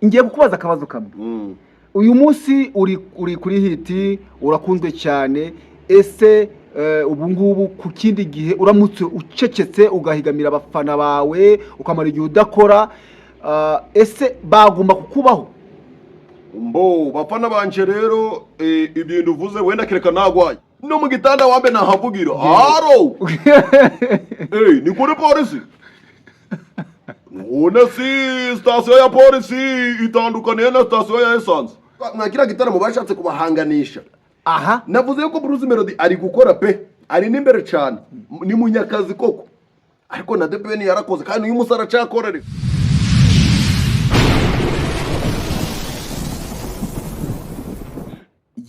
ngiye kukubaza akabazo kamwe. Uyu munsi uri kuri hiti urakunzwe cyane, ese ubu ngubu ku kindi gihe uramutse ucecetse ugahigamira abafana bawe ukamara igihe udakora, ese bagomba kukubaho? Bafana banje rero ibintu uvuze wenda kereka nagwaye no mu gitanda wambe nahavugira haro ni kuri polisi Una si station ya polisi itandukaniye na station ya essence. Mwakira gitaramo bashatse kubahanganisha. Aha, navuze yuko Bruce Melody ari gukora pe, ari n'imbere cyane, ni munyakazi koko, ariko na DPN yarakoze kandi uyu musara cyakorere.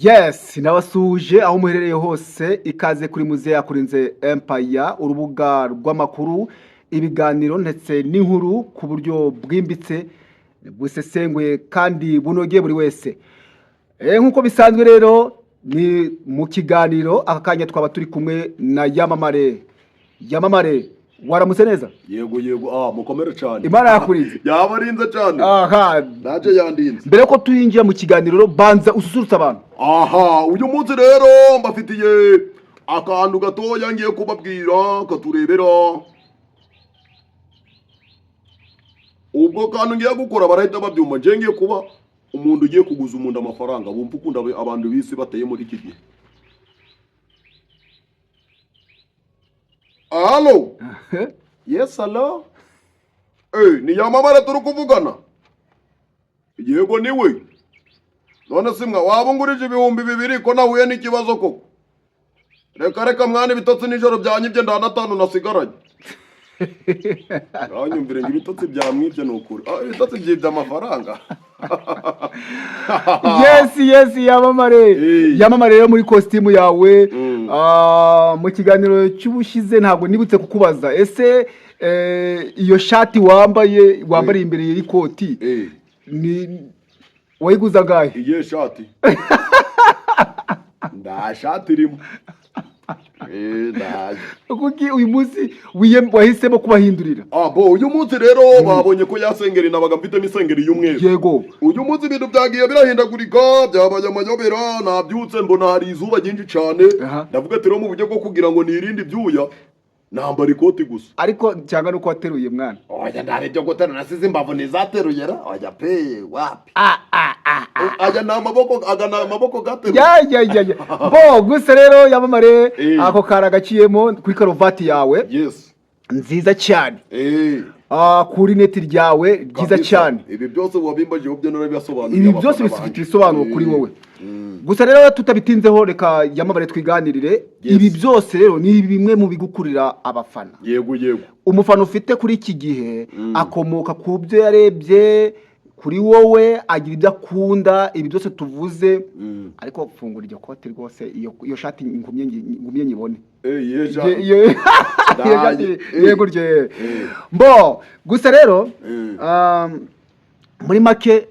yes, nabasuje aho muherereye hose, ikaze kuri Muzehe Yakurinze Empire, urubuga rw'amakuru, ibiganiro ndetse n'inkuru ku buryo bwimbitse busesengwe kandi bunogeye buri wese. Nkuko bisanzwe rero ni mu kiganiro akakanya twaba turi kumwe na Yamamare. Yamamare, waramutse neza? Yego mukomere cyane. Imana yakurinze. Yabarinze cyane. Aha, naje yandinze. Mbere ko tuyinjira mu kiganiro banza ususurutsa abantu. Aha, uyu munsi rero mbafitiye akantu gatoya ngiye kubabwira katurebera. Ubwo kantu ngiye gukora barahita babyumva, nje ngiye kuba umuntu ugiye kuguza umuntu amafaranga, bumva ukunda abantu bisi bateye muri iki gihe. Hello? Yes, hello? Ni Yamamare turi kuvugana? Yego niwe. None simwa wabungurije ibihumbi 2 ko nahuye n'ikibazo koko. Reka mwana ibitotsi nijoro byanyibye ndana 5 nasigaranye. Nyumvire ibitotsi byamwibye nukuri. Ibitotsi byibye amafaranga. Yes, Yamamare. Yamamare rero muri costume yawe, mu kiganiro cy'ubushize ntabwo nibutse kukubaza, ese iyo shati wambaye imbere y'ikoti ni wayiguza gahe? Iye shati. Nda shati irimo. Kuki uyu munsi wahisemo kubahindurira? Uyu munsi rero babonye ko yasengeri nabaga mfite n'isengeri y'umweru. Yego. Uyu munsi ibintu byagiye birahindagurika, byabaye amayobera, nabyutse mbona hari izuba ryinshi cyane. Ndavuga ati rero mu buryo bwo kugira ngo nirinde ibyuya nambara ikoti gusa. Ariko cyangwa nuko wateruye mwana? Oya ndare byo gutera nasize imbavu nizateruyera. Oya pe wapi? Aja na maboko gateru. Ya. Gusa rero Yamamare ako karagaciyemo kuri karuvati yawe. Yes. Nziza cyane. Kuri neti ryawe ryiza cyane. Ibi byose wabimbaje ubyo narabisobanura. Ibi byose bifite isobanuro kuri wowe. Gusa rero tutabitinzeho reka Yamamare twiganirire. Ibi byose rero ni bimwe mu bigukurira abafana. Yego. Umufana ufite kuri iki gihe akomoka ku byo yarebye kuri wowe, agira ibyo akunda, ibi byose tuvuze, ariko fungura iryo kote rwose, iyo shati ngumye nyibone. Yego rye. Gusa rero muri make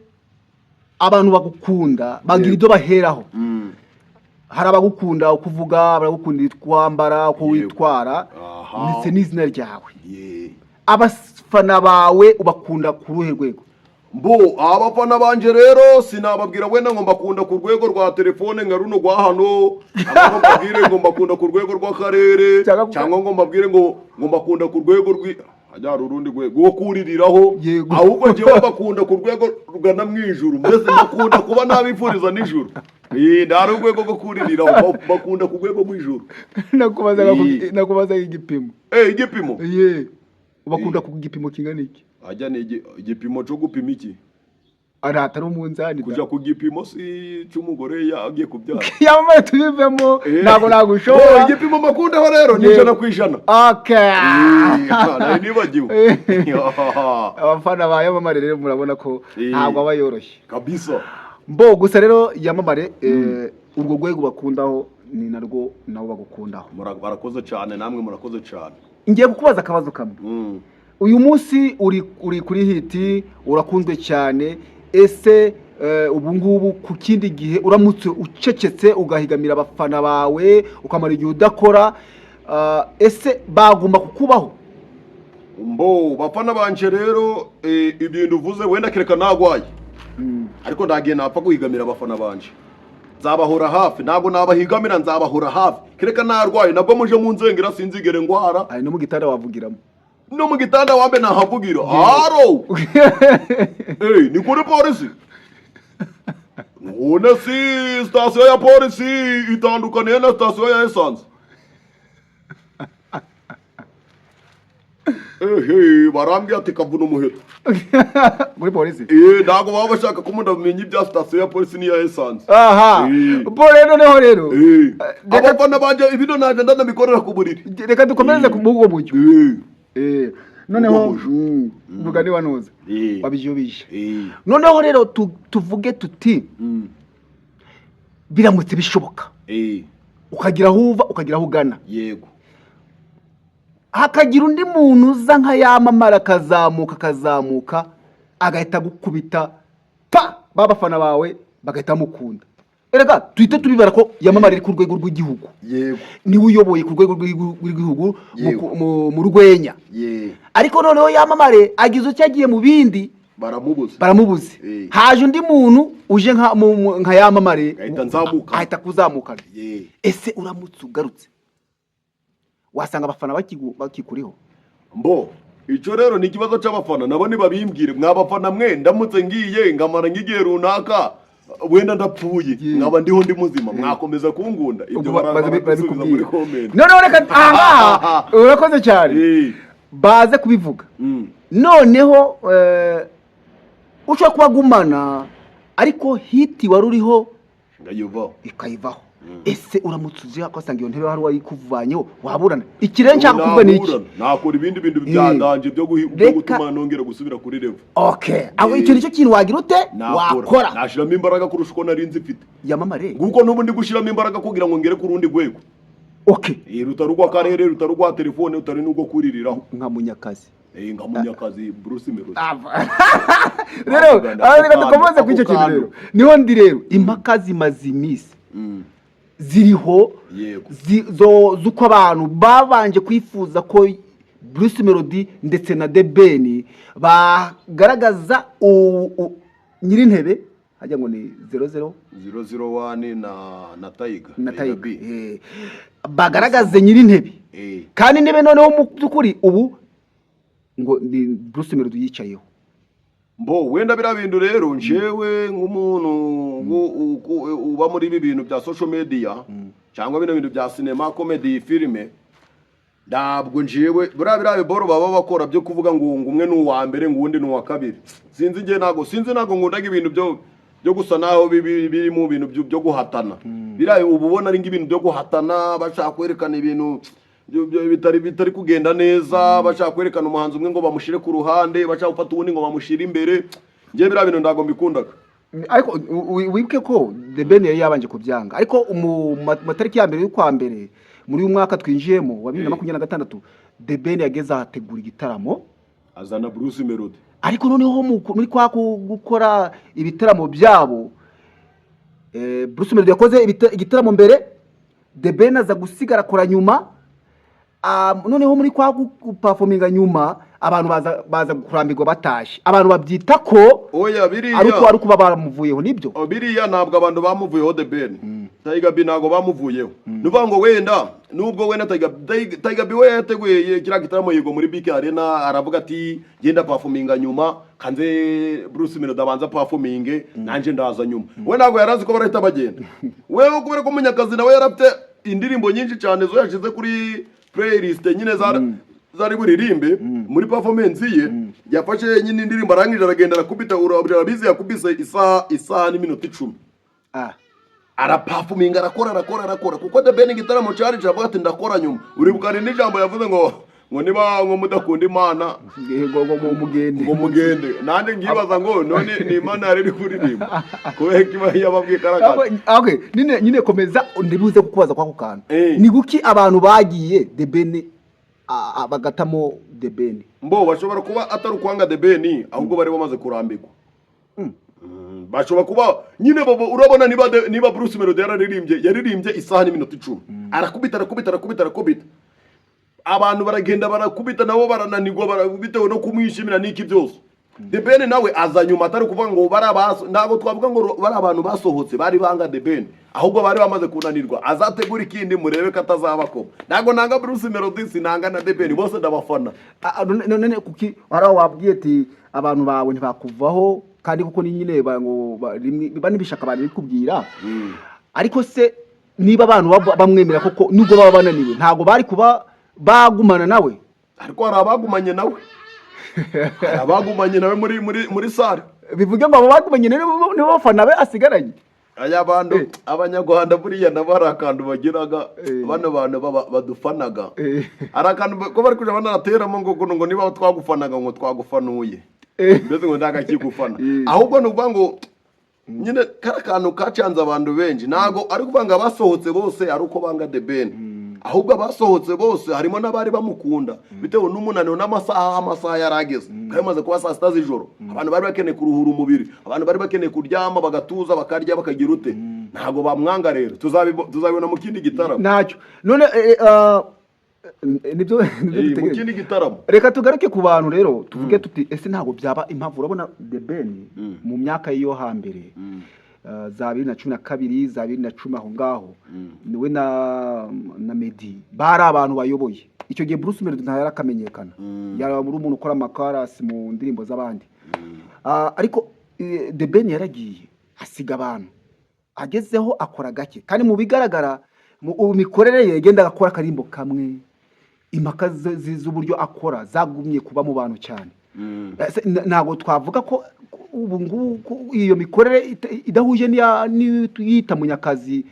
abantu bagukunda bagira ibyo baheraho. Hari abagukunda ukuvuga, abagukunda kwambara, uko witwara, ndetse n'izina ryawe. Abafana bawe ubakunda ku ruhe rwego? Abafana banje rero sinababwira wenda ngo mbakunda ku rwego rwa telefone nka runo rwa hano, cyangwa mbabwire ngo mbakunda ku rwego rw'akarere, cyangwa ngo mbabwire ngo mbakunda ku rwego ajyara urundi rwego wo kuririraho, ahubwo ngewe mbakunda ku rwego rugana mu ijuru, mbese mbakunda kuba nabifuriza n'ijuru. Ndari urwego rwo kuririraho, mbakunda ku rwego rw'ijuru. Nakubaza igipimo. Igipimo? Ubakunda ku gipimo kingana iki? Ajya ni igipimo cyo gupima iki? Atari umunzani. Kuja ku gipimo si cy'umugore yagiye kubyara. Yamamare tubivemo ntabwo nagushobora. Igipimo makundaho rero ni 100%. Okay. Nibagiwe. Abafana ba Yamamare rero murabona ko ntabwo aba yoroshye. Kabisa. Gusa rero Yamamare urwo rwego bakundaho ni narwo nabo bagukundaho. Barakoze cyane, namwe murakoze cyane. Ngiye kukubaza akabazo kamwe. Uyu munsi uri kuri hiti urakunzwe cyane, ese ubu ngubu ku kindi gihe uramutse ucecetse ugahigamira abafana bawe ukamara igihe udakora, ese bagomba kukubaho? Bafana banje rero ibintu uvuze wenda kereka nagwaye ariko ndagiye napfa guhigamira abafana banje nzabahora hafi, ntabwo nabahigamira, nzabahora hafi, kereka narwaye nabwo muje mu nzengera sinzigere ngwara. Ari no mu gitanda wavugiramo, no mu gitanda wambe nahavugira haro ni kuri polisi. None si sitasiyo ya polisi itandukaniye na sitasiyo ya esanse. Barambwira ati kavuna umuheto muri polisi. Ntabwo baba bashaka ko umuntu amenya ibya sitasiyo ya polisi n'iya esanse. Rero noneho rero abafana banje ibino naje ndanabikorera ku buriri. Reka dukomereze ku bwo buryo. Noneho vuga ni wanuza wabijubije. Noneho rero tuvuge tuti biramutse bishoboka ukagira aho uva ukagira aho ugana, yego, hakagira undi muntu uza nka yamamara akazamuka agahita gukubita babafana bawe bagahita mukunda. Erega tuhite tubibara ko yamamara iri ku rwego rw'igihugu, yego, niwe uyoboye ku rwego rw'igihugu mu rwenya, ariko noneho yamamare agize icyo agiye mu bindi baramubuze. Haje undi muntu uje nka yamamare ahita kuzamukana. Ese uramutse ugarutse wasanga abafana bakikuriho? Icyo rero ni ikibazo cy'abafana, nabo nibabimbwire. Mwabafana mwe ndamutse ngiye ngamara nk'igihe runaka wenda ndapfuye nkaba ndiho ndi muzima, mwakomeza kungunda? Ibyo barabisubiza muri comment. Noneho reka urakoze cyane baze kubivuga. Noneho ushobora kubagumana ariko hiti wari uriho ikayivaho. Ese uramutse uzi akasanga iyo ntebe hari wayikuvanyeho waburana? Ikirere nshaka kuvuga ni iki? Nakora ibindi bintu byandanje byo gutuma nongera gusubira kuri level. Aho icyo nicyo kintu wagira ute wakora? Nashiramo imbaraga kurusha uko nari nzifite. Yamamare nguko n'ubu ndi gushiramo imbaraga kugira ngo ngere ku rundi rwego. Rutarugwa karere, rutarugwa telefone, utari n'ubwo kuririraho nka Munyakazi. Nka Munyakazi Bruce Melody. Rero reka dukomeze ku icyo kintu rero. Niho ndi rero impaka zimaze iminsi ziriho z'uko abantu babanje kwifuza ko Bruce Melody ndetse na The Ben bagaragaza nyirintebe hajya ngo ni 001 na Tiger B bagaragaze nyirintebe, kandi intebe noneho mu by'ukuri ubu ngo ni Bruce Melody yicayeho. Wenda bira bintu rero njewe nk'umuntu uba muri ibi bintu bya social media cyangwa bino bintu bya cinema, comedy, filime, ntabwo njewe bira biboro baba bakora byo kuvuga ngo umwe ni uwa mbere ngo undi ni uwa kabiri. Sinzi ntago nkundaga ibintu byo gusa naho biri mu bintu byo guhatana. Bira ububona ari ng'ibintu byo guhatana, bashaka kwerekana ibintu bitari kugenda neza, bashaka kwerekana umuhanzi umwe ngo bamushire ku ruhande, bashaka gufata uwundi ngo bamushire imbere. Ngiye bira bintu ndago mbikundaga. Ariko wibuke ko The Ben yari yabanje kubyanga, ariko mu matariki ya mbere y'ukwa mbere muri uyu mwaka twinjiyemo wa 2026 The Ben yageze ahategura igitaramo azana Bruce Melody. Ariko noneho muri kwa gukora ibitaramo byabo Bruce Melody yakoze igitaramo mbere, The Ben aza gusigara kora nyuma. Noneho muri kwa performinga nyuma abantu baza kurambirwa batashi. Abantu babyita ko biriya ari kuba bamuvuyeho. Nibyo biriya ntabwo abantu bamuvuyeho The Ben. Tiger B ntabwo bamuvuyeho. Nuvuga ngo wenda nubwo wenda Tiger B we yateguye kira gitaramo yego muri BK Arena, aravuga ati genda performinga nyuma kanze Bruce Melody abanza performinge nanje ndaza nyuma. We ntabwo yarazi ko barahita bagenda. Wewe kubera ko Munyakazi nawe yarafite indirimbo nyinshi cyane zo yashize kuri playlist nyine zari buririmbe muri performance ye. Yafashe nyine indirimbo arangije aragenda arakubita urabizi yakubise isaha n'iminota 10. Araperforminga arakora kuko The Ben gitaramo cyari cyavuga ati ndakora nyuma. Uribukane n'ijambo yavuze ngo niba ngo mudakunda Imana ngo mugende. Nande ngibaza ngo none ni Imana yari iri kuririmba kubera kiba yababwiye karaka. Nyine komeza ndibuze kukubaza kwako kantu. Ni guki abantu bagiye The Ben bagatamo The Ben? Bashobora kuba atari ukwanga The Ben ahubwo bari bamaze kurambirwa. Bashobora kuba nyine urabona niba Bruce Melody yaririmbye isaha n'iminota 10 arakubita abantu baragenda barakubita nabo barananirwa bitewe no kumwishimira n'iki byose. The Ben nawe aza nyuma atari kuvuga ngo ntabwo twavuga ngo bari abantu basohotse bari banga The Ben ahubwo bari bamaze kunanirwa azategura ikindi murebe ko atazabako ntabwo nanga Bruce Melody sinanga na The Ben bose ndabafana none kuki haraho wabwiye ati abantu bawe ntibakuvaho kandi kuko ni nyine ngo nibishaka abantu bikubwira ariko se niba abantu bamwemera koko nubwo baba bananiwe ntabwo bari kuba bagumana nawe ariko hari abagumanye nawe abagumanye nawe muri sare bivuge ngo abo bagumanye nibo bafana be asigaranye aya bantu abanyarwanda buriya nabo hari akantu bagiraga bano bantu badufanaga hari akantu ko bari kuja banarateramo ngo niba twagufanaga ngo twagufanuye mbese ngo ndagakigufana ahubwo nuvuga ngo nyine kara kantu kacanze abantu benshi nago ari kuvanga basohotse bose ari uko banga The Ben ahubwo abasohotse bose harimo n'abari bamukunda bitewe n'umunaniro n'amasaha yarageze kayamaze kuba saa sita z'ijoro abantu bari bakeneye kuruhura umubiri abantu bari bakeneye kuryama bagatuza bakarya bakagira ute ntago bamwanga rero tuzabibona mu kindi gitaramo ntacyo none nibyo mu kindi gitaramo reka tugaruke ku bantu rero tuvuge tuti ese ntago byaba impamvu urabona The Ben mu myaka yo hambere za 2012 za 2010 aho ngaho niwe na Meddy bari abantu bayoboye icyo gihe Bruce Melody nta yarakamenyekana yari muri umuntu ukora amakarasi mu ndirimbo z'abandi ariko The Ben yaragiye asiga abantu agezeho akora gake kandi mu bigaragara mu mikorere ye yagenda akora karimbo kamwe impaka z'uburyo akora zagumye kuba mu bantu cyane ntago twavuga ko ubu ngubu iyo mikorere idahuje n'iyita Munyakazi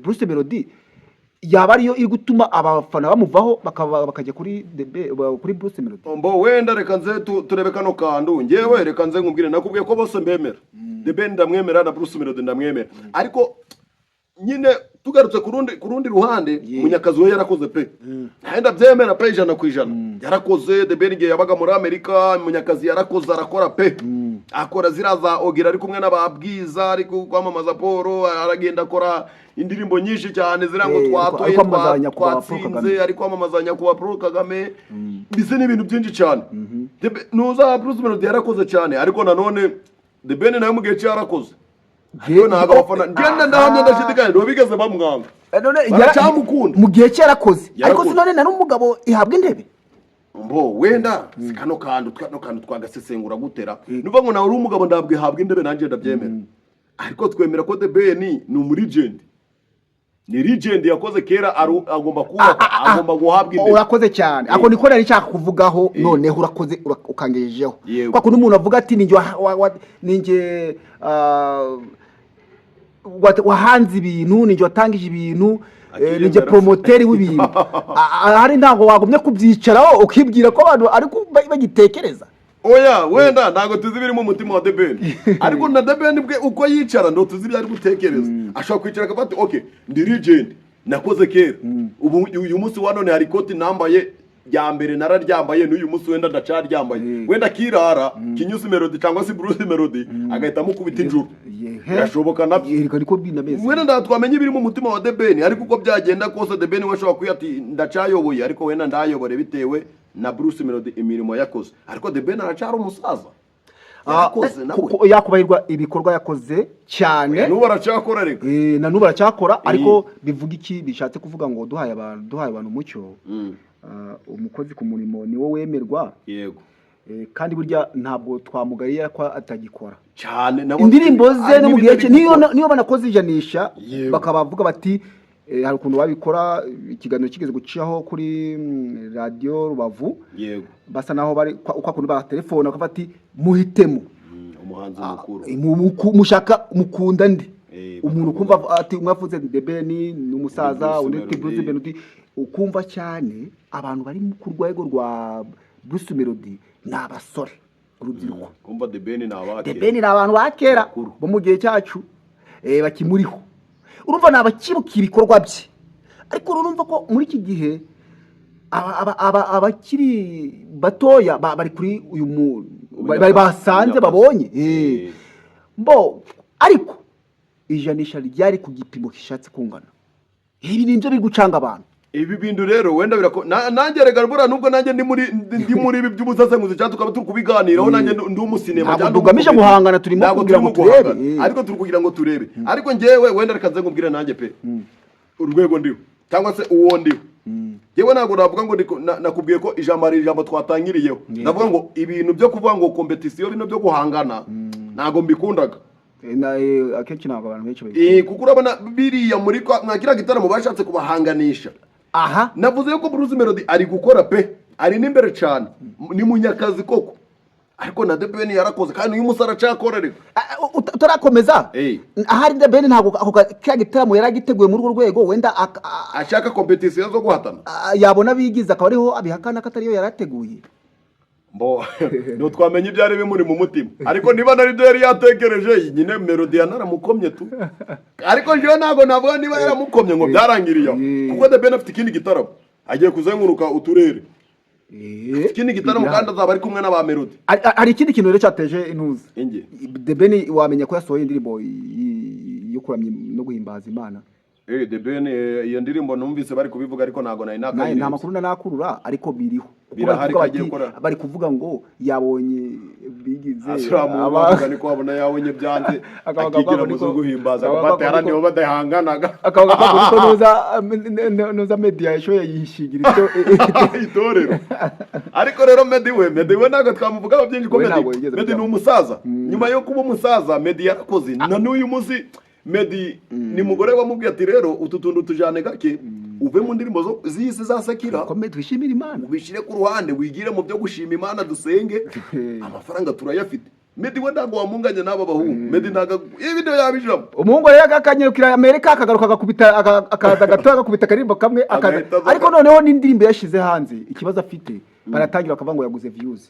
Bruce Melody yaba ariyo iri gutuma abafana bamuvaho bakajya kuri Bruce Melody mbo wenda reka nze turebe kano kandu ngewe reka nze nkubwire nakubwiye ko bose mbemera The Ben ndamwemera na Bruce Melody ndamwemera ariko nyine tugarutse ku rundi ruhande Munyakazi we yarakoze pe nahenda byemera pe 100% yarakoze The Ben igihe yabaga muri Amerika Munyakazi yarakoze arakora pe akora ziraza ogira ari kumwe n'ababwiza ari kwamamaza Paul aragenda akora indirimbo nyinshi cyane zirango twatoye twatsinze ari kwamamazanya kuba Paul Kagame bise n'ibintu byinshi cyane nuza Bruce Melody yarakoze cyane ariko nanone The Ben nawe mu gihe cyarakoze ariko ntago abafana ngenda ndahamya ndashidikanye no bigeze bamwanga none mu gihe cyarakoze ariko sinone na n'umugabo ihabwa intebe mbo wenda kano kantu twagasesengura gutera nuva ngo nawe uri umugabo ndabwe ihabwa intebe nanje ndabyemera ariko twemera ko The Ben ni umurigend ni legend yakoze kera agomba kubaka agomba guhabwa intebe urakoze cyane ako niko nari nshaka kuvugaho noneho urakoze ukangejejeho kwa kuno umuntu avuga ati ninjye wahanze ibintu ninjye watangije ibintu ninjye promoteri w'ibintu hari ntago wagumye kubyicaraho ukibwira ko abantu ariko bagitekereza oya wenda ntago tuzi birimo umutima wa The Ben ariko na The Ben bwe uko yicara ndo tuzi byari gutekereza ashaka kwicara akafata okay ndi legend nakoze kera ubu uyu munsi wa none hari koti nambaye ya mbere nararyambaye n'uyu munsi wenda ndacaryambaye wenda kirara Kinyusi Melody cyangwa se Bruce Melody agahita mukubita injuru birashoboka nabyo ariko binameze wenda ndatwamenye birimo umutima wa The Ben ariko uko byagenda kose The Ben washobora kuyati ndacayoboye ariko wenda ndayobore bitewe na Bruce Melody imirimo yakoze ariko The Ben aracara umusaza yakubahirwa ibikorwa yakoze cyane n'ubu aracyakora reka na n'ubu aracyakora ariko bivuga iki bishatse kuvuga ngo duhaye abantu umucyo umukozi ku murimo ni wo wemerwa yego kandi burya ntabwo twamugariye ko atagikora cyane indirimbo ze no mu gihe cye niyo banakoze ijanisha bakabavuga bati hari ukuntu babikora ikiganiro kigeze guciyaho kuri radio Rubavu yego basa naho bari uko akuntu ba telefone bakafati muhitemo umuhanzi mukuru mushaka mukunda ndi umuntu kumva ati mwavuze The Ben ni umusaza undi Bruce Melody ukumva cyane abantu bari ku rwego rwa Bruce Melody n'abasore urubyiruko kumva The Ben ni abantu bakera bo mu gihe cyacu bakimuriho urumva nabakibuka ibikorwa bye ariko urumva ko muri iki gihe abakiri batoya bari kuri uyu bari basanze babonye mbo ariko ijanisha ryari ku gipimo kishatse kungana ibi nibyo biri gucanga abantu ibi bintu rero wenda nanjye rega bura nubwo nanjye ndi muri ibi by'ubusasenguzi cyangwa tukaba turi kubiganiraho nanjye ndi umusinema cyangwa tugamije guhangana turimo kugira ngo turebe ariko turi kugira ngo turebe ariko njyewe wenda reka nze nkubwire nanjye pe urwego ndiho cyangwa se uwo ndiho yewe ntabwo navuga ngo nakubwiye ko ijambo twatangiriyeho navuga ngo ibintu byo kuvuga ngo kompetisiyo bino byo guhangana ntabwo mbikundaga akenshi ntabwo abantu benshi kuko urabona biriya muri mwakira gitaramo bashatse kubahanganisha aha navuze yuko Bruce Melody ari gukora pe ari n'imbere cyane ni munyakazi koko ariko na The Ben yarakoze kandi uyu musara cyakora ariko utarakomeza ahari The Ben ntabwo ako gitaramo yaragiteguye muri urwo rwego wenda ashaka competition zo guhatana yabona bigize akaba ariho abihakana katariyo yarateguye no twamenye ibyari bimuri mu mutima ariko niba nari byo yari yatekereje nyine Melody yanaramukomye tu ariko njyewe ntabwo navuga niba yaramukomye ngo byarangiriye kuko The Ben afite ikindi gitaramo agiye kuzenguruka uturere ikindi gitaramo kandi azaba ari kumwe n'aba Melody hari ikindi kintu rero cyateje intuzi The Ben wamenye ko yasohoye indirimbo yo kuramya no guhimbaza Imana The Ben iyo ndirimbo numvise bari kubivuga ariko ntago nari nta makuru nakurura ariko biriho birahari kagiye gukora bari kuvuga ngo yabonye bigize abavuga niko babona yabonye byanze akigira mu guhimbaza bate harani bo badahanganaga akavuga ko noza media yashoye yishigira itorero ariko rero Medi we ntago twamuvugaho byinshi ko Medi ni umusaza nyuma yo kuba umusaza Medi yarakoze na n'uyu munsi Medi ni mugore wamubwiye ati rero utu tuntu tujane gake uve mu ndirimbo z'isi zasakira komeye twishimira Imana ubishire ku ruhande wigire mu byo gushima Imana dusenge amafaranga turayafite Medi we ntago wamunganye n'aba bahungu Medi ntago ibintu yabijamo umuhungu rero akanyirukira Amerika akagaruka agakubita akaza gato agakubita karimbo kamwe ariko noneho n'indirimbo yashize hanze ikibazo afite baratangira bakavuga ngo yaguze views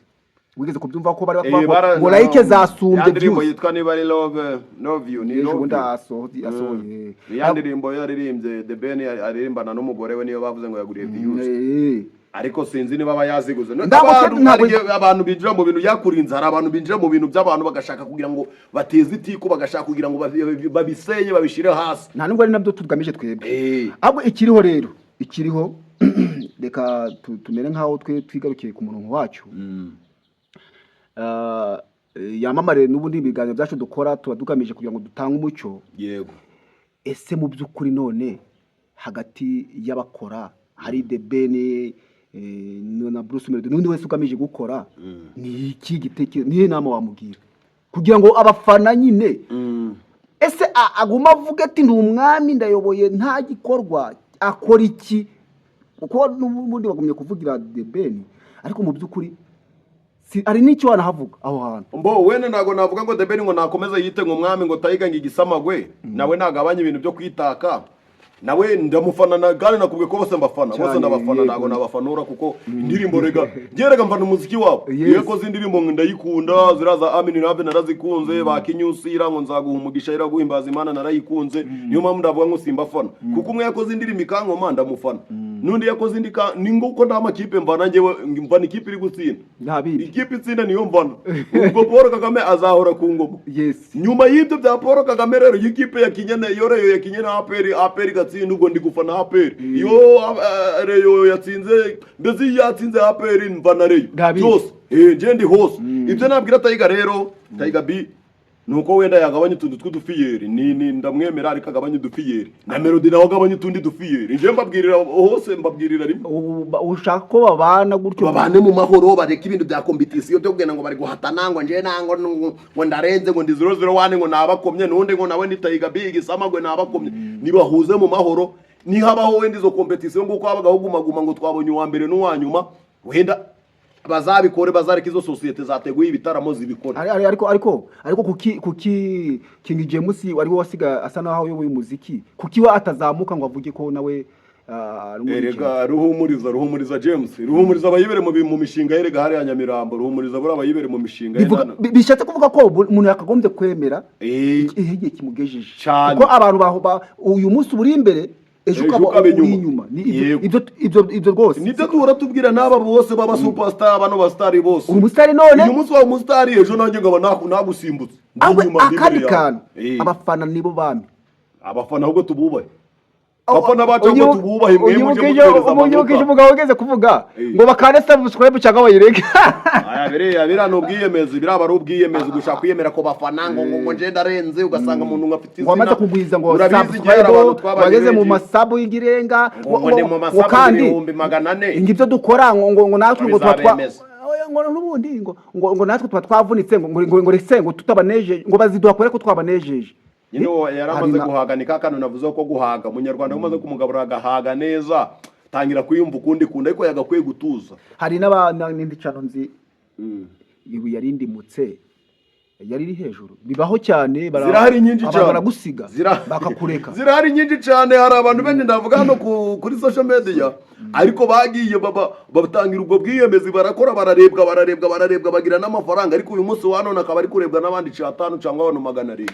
wigeze kubyumva ko bari bakwa ngo like zasumbye ndirimbo yitwa niba ari love you ni love asohoye ndirimbo yaririmbye The Ben aririmbana n'umugore we niyo bavuze ngo yaguriye views ariko sinzi niba bayaziguze abantu binjira mu bintu yakurinze hari abantu binjira mu bintu by'abantu bagashaka kugira ngo bateze itiko bagashaka kugira ngo babisenye babishire hasi nta nubwo ari nabyo tugamije twebwe ahubwo ikiriho reka tumere nkaho twigarukiye ku murongo wacu yamamare n'ubundi ibiganiro byacu dukora tuba dugamije kugira ngo dutange umucyo yego ese mu by'ukuri none hagati y'abakora hari The Ben na Bruce Melody n'undi wese ugamije gukora ni iki gitekerezo nihe nama wamubwira kugira ngo abafana nyine ese aguma avuga ati ndi umwami ndayoboye nta gikorwa akora iki kuko n'ubundi bagumye kuvugira The Ben ariko mu by'ukuri ari n'icyo wanahavuga aho hantu wene ntago navuga ngo The Ben ngo nakomeza yite nk'umwami ngo tayiga ngo igisamagwe nawe nagabanye ibintu byo kwitaka nawe ndamufana kandi nakubwiye ko bose mbafana bose ndabafana ntago nabafanura kuko indirimbo rega mfana umuziki wabo iyo koze indirimbo ndayikunda ziraza Amin Rabe narazikunze bakinyusira ngo nzaguha umugisha ira guhimbaza Imana narayikunze niyo mpamvu ndavuga ngo simbafana kuko umwe yakoze indirimbo ikankoma ndamufana nundi yakoze indika ningo uko nta makipe mvana njyewe mvana ikipe iri gutsinda ikipe itsinda niyo mvana ubwo Paul Kagame azahora ku ngoma nyuma y'ibyo bya Paul Kagame rero ikipe yakinyene yoreyo yakinyene APR gatsinda ubwo ndi gufana APR iyo reyo yatsinze mbezi yatsinze APR mvana reyo byose je ndi hose ibyo nabwira Tayiga rero Tayiga B nuko wenda yagabanye utuntu tw'udufiyeri ni ndamwemera ariko agabanye udufiyeri na Melody nawe agabanye utundi dufiyeri nje mbabwirira hose mbabwirira rimwe ushaka ko babana gutyo babane mu mahoro bareka ibintu bya competition byo kugenda ngo bari guhatana ngo nje nango ngo ndarenze ngo ndi 001 ngo nabakomye nundi ngo nawe ni Tayiga big samagwe nabakomye nibahuze mu mahoro ni habaho wenda izo competition nguko habagaho gumaguma ngo twabonye uwa mbere n'uwa nyuma wenda bazabikore bazareka izo societe zateguye ibitaramo zibikora ariko kuki King James wari wasiga asa naho uyoboye umuziki kuki wa atazamuka ngo avuge ko nawe erega ruhumuriza James ruhumuriza abayibere mu mishinga yerega hari ya Nyamirambo ruhumuriza bura abayibere mu mishinga bishatse kuvuga ko umuntu yakagombye kwemera igihe kimugejeje kuko abantu uyu munsi uri imbere ejo ukaba inyuma ibyo rwose nibyo duhora tubwira n'aba bose baba superstar bano bastari bose umusitari none uyu munsi wa umusitari ejo nanjye ngaba nagusimbutse akandi kantu abafana nibo bami abafana ahubwo tububaye abafana bacu ngo tububahe mwe muje mutereza umunyukije umugabo ugeze kuvuga ngo bakane subscribe cyangwa bayireke aya biriya no bwiyemeza biraba ari ubwiyemeza gushaka kwiyemera ko bafana ngo nje ndarenze ugasanga umuntu ngafite izina wamaze kugwiza ngo subscribe bageze mu masabu y'igirenga ngo kandi 400 ngibyo dukora ngo natwe ngo twatwa ngo n'ubundi ngo natwe twavunitse ngo rese ngo tutabanejeje ngo baziduha ko twabanejeje Yino yaramaze guhaga ni kakano navuze ko guhaga munyarwanda umaze kumugabura agahaga neza tangira kuyumva ukundi kunda ariko yagakwiye gutuza hari n'indi cano nzi ibu yarindimutse yari iri hejuru bibaho cyane zirahari nyinshi cyane baragusiga bakakureka zirahari nyinshi cyane hari abantu benshi ndavuga hano kuri social media ariko bagiye batangira ubwo bwiyemezi barakora bararebwa bagira n'amafaranga ariko uyu munsi wa none akaba ari kurebwa n'abandi 5 cyangwa abantu 700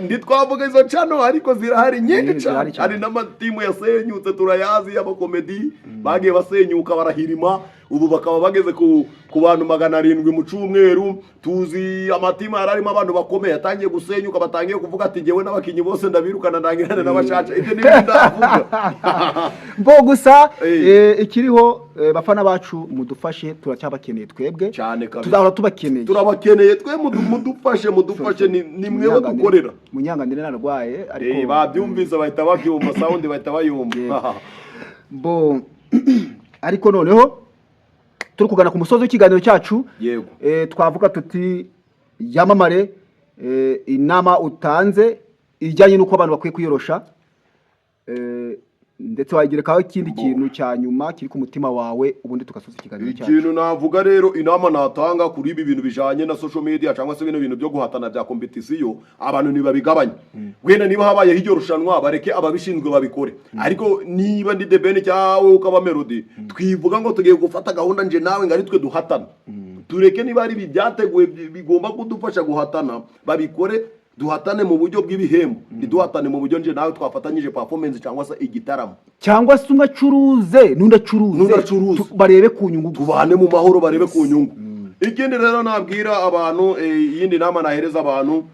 ndi twavuga izo cano ariko zirahari nyinshi cyane hari n'amatimu yasenyutse turayazi y'abakomedi bagiye basenyuka barahirima ubu bakaba bageze ku bantu 700 mu cyumweru tuzi amatimu yararimo abantu bakomeye atangiye gusenyuka batangiye kuvuga ati ngewe n'abakinyi bose ndabirukana ndangirana n'abashaca ibyo n'ibindi ndavuga mbo gusa ikiriho bafana bacu mudufashe turacyabakeneye twebwe tuzahora tubakeneye turabakeneye twe mudufashe ni mwewe dukorera munyanganire narwaye ariko babyumvise bahita babyumva sound bahita bayumva bo ariko noneho turi kugana ku musozi w'ikiganiro cyacu yego twavuga tuti yamamare inama utanze ijyanye n'uko abantu bakwiye kwiyorosha ndetse wagerekaho ikindi kintu cya nyuma kiri ku mutima wawe ubundi tugasoza ikiganiro cyacu. Ikintu navuga rero inama natanga kuri ibi bintu bijanye na social media cyangwa se bintu byo guhatana bya competition abantu nibabigabanye. Wenda niba habaye hiryo rushanwa bareke ababishinzwe babikore. Ariko niba ndi debene cyawe ukaba melody twivuga ngo tugiye gufata gahunda nje nawe ngari twe duhatana. Tureke niba ari bibyateguye bigomba kudufasha guhatana babikore duhatane mu buryo bw'ibihembo duhatane mu buryo nje nawe twafatanyije performance cyangwa se igitaramo cyangwa se ungacuruze nundacuruze barebe ku nyungu tubane mu mahoro barebe ku nyungu. Ikindi rero nabwira abantu yindi nama nahereza abantu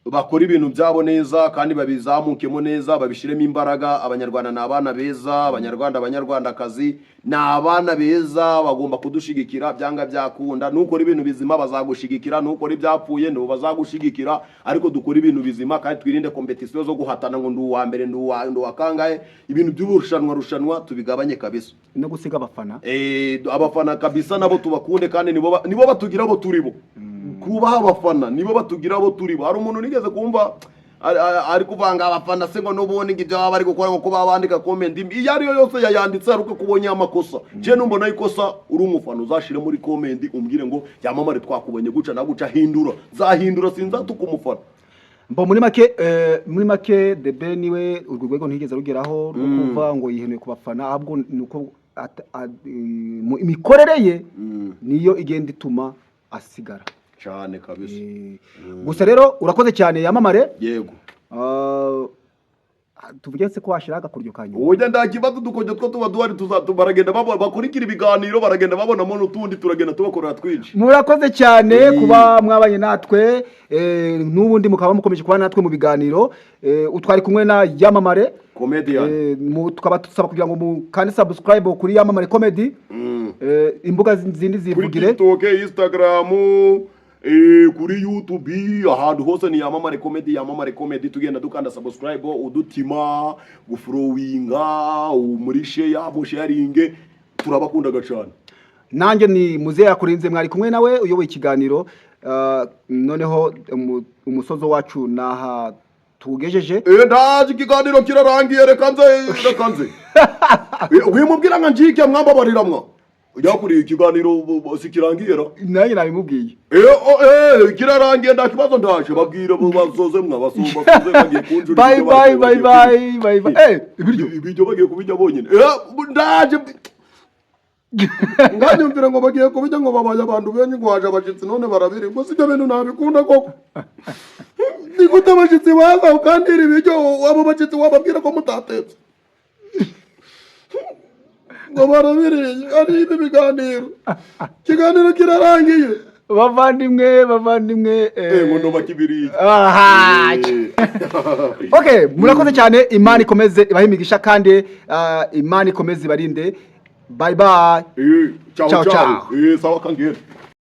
bakora ibintu byabo neza kandi babizamukemo neza babishiremo imbaraga. Abanyarwanda nabana beza, abanyarwandakazi nabana beza bagomba kudushigikira byanga byakunda. Nukora ibintu bizima bazagushigikira, nukora ibyapfuye ndo bazagushigikira, ariko dukora ibintu bizima kandi twirinde competition zo guhatana ngo ndu wa mbere ndu wa kangahe. Ibintu by'urushanwa tubigabanye kabisa no gusiga abafana abafana kabisa nabo tubakunde kandi nibo batugira abo turibo. Kubaha abafana nibo batugira abo turibo. Hari umuntu nigeze kumva ari kuvanga abafana se ngo nubone ngibyo baba bari gukora ngo kuba bandika comment iyo ari yo yose yayanditse aruko kubonye amakosa. Je numbona ikosa uri umufana uzashire muri comment umbwire ngo yamamare twakubonye guca na guca hindura zahindura sinzatuka umufana. Mbo muri make debe niwe urwego ntigeze rugeraho rukuva ngo yihenuye ku bafana ahubwo nuko imikorere ye niyo igenda ituma asigara cyane kabisa. Gusa rero urakoze cyane yamamare. Yego. Tuvuge se ko washiraga kuryo kanyu. Oya ndakibazo dukoje two tuba duhari baragenda bakurikira ibiganiro baragenda babona mo nutundi turagenda tubakorera twinshi. Murakoze cyane kuba mwabanye natwe n'ubundi mukaba mukomeje kuba natwe mu biganiro utwari kumwe na Yamamare comedian. Tukaba tusaba kugira ngo mukande subscribe kuri Yamamare comedy. Imbuga zindi zivugire TikTok, Instagram, kuri YouTube ahantu hose ni Yamamare comedy tugenda dukanda subscribe udutima gufrowinga muri sharing turabakundaga cyane. Nanjye ni Muzehe Yakurinze mwari kumwe nawe uyoboye ikiganiro noneho umusozo wacu naha tugejeje ndaje ikiganiro kirarangiye reka nze wimubwira nga njike mwambabariramwa yakuriye ikiganiro sikirangiye ra nanjye nabimubwiye kirarangiye ndakibazo ndaje babwira bazoze basoze bagiye kunjura bye ibiryo bagiye kubijya bonyine ndaje nganyumvira ngo bagiye kubijya ngo babaye abantu benshi ngo haje abashitsi none barabiri ngo sibyo bintu nabikunda koko nigute abashitsi baza ukandira ibiryo abo bashitsi wababwira ko mutatetse ngo barabiri ari ibi biganiro ikiganiro kirarangiye. bavandimwe ngono bakibiri aha okay murakoze cyane Imana ikomeze ibahe imigisha kandi Imana ikomeze ibarinde bye bye ciao ciao sawa kangere